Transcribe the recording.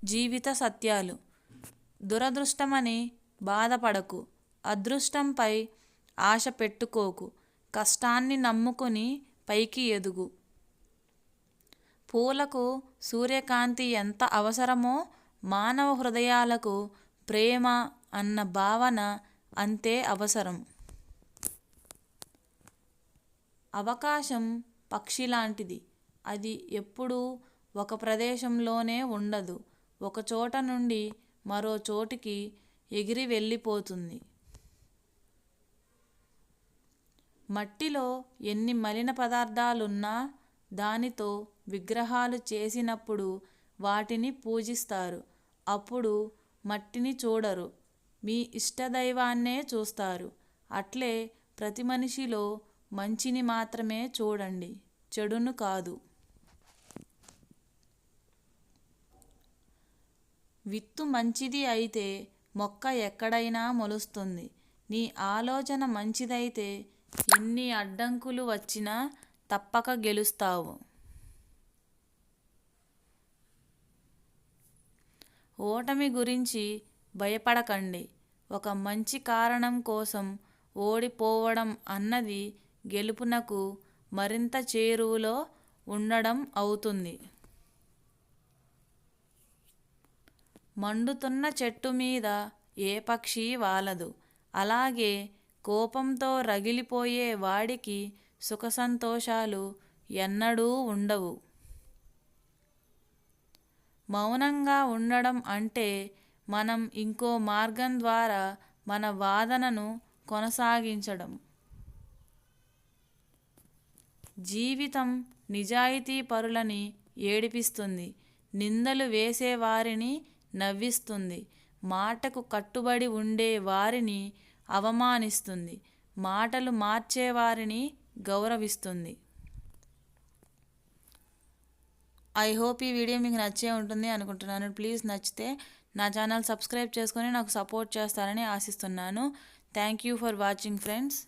జీవిత సత్యాలు. దురదృష్టమని బాధపడకు, అదృష్టంపై ఆశ పెట్టుకోకు, కష్టాన్ని నమ్ముకుని పైకి ఎదుగు. పూలకు సూర్యకాంతి ఎంత అవసరమో మానవ హృదయాలకు ప్రేమ అన్న భావన అంతే అవసరం. అవకాశం పక్షి లాంటిది. అది ఎప్పుడూ ఒక ప్రదేశంలోనే ఉండదు. ఒక చోట నుండి మరో చోటికి ఎగిరి వెళ్ళిపోతుంది. మట్టిలో ఎన్ని మలిన పదార్థాలున్నా దానితో విగ్రహాలు చేసినప్పుడు వాటిని పూజిస్తారు. అప్పుడు మట్టిని చూడరు, మీ ఇష్టదైవాన్నే చూస్తారు. అట్లే ప్రతి మనిషిలో మంచిని మాత్రమే చూడండి, చెడును కాదు. విత్తు మంచిది అయితే మొక్క ఎక్కడైనా మొలుస్తుంది. నీ ఆలోచన మంచిదైతే ఎన్ని అడ్డంకులు వచ్చినా తప్పక గెలుస్తావు. ఓటమి గురించి భయపడకండి. ఒక మంచి కారణం కోసం ఓడిపోవడం అన్నది గెలుపునకు మరింత చేరువలో ఉండడం అవుతుంది. మండుతున్న చెట్టు మీద ఏ పక్షి వాలదు. అలాగే కోపంతో రగిలిపోయే వాడికి సుఖ సంతోషాలు ఎన్నడూ ఉండవు. మౌనంగా ఉండడం అంటే మనం ఇంకో మార్గం ద్వారా మన వాదనను కొనసాగించడం. జీవితం నిజాయితీ పరులని ఏడిపిస్తుంది, నిందలు వేసేవారిని నవ్విస్తుంది, మాటకు కట్టుబడి ఉండే వారిని అవమానిస్తుంది, మాటలు మార్చేవారిని గౌరవిస్తుంది. ఐ హోప్ ఈ వీడియో మీకు నచ్చే ఉంటుంది అనుకుంటున్నాను. ప్లీజ్ నచ్చితే నా ఛానల్ సబ్స్క్రైబ్ చేసుకొని నాకు సపోర్ట్ చేస్తారని ఆశిస్తున్నాను. Thank you for watching friends.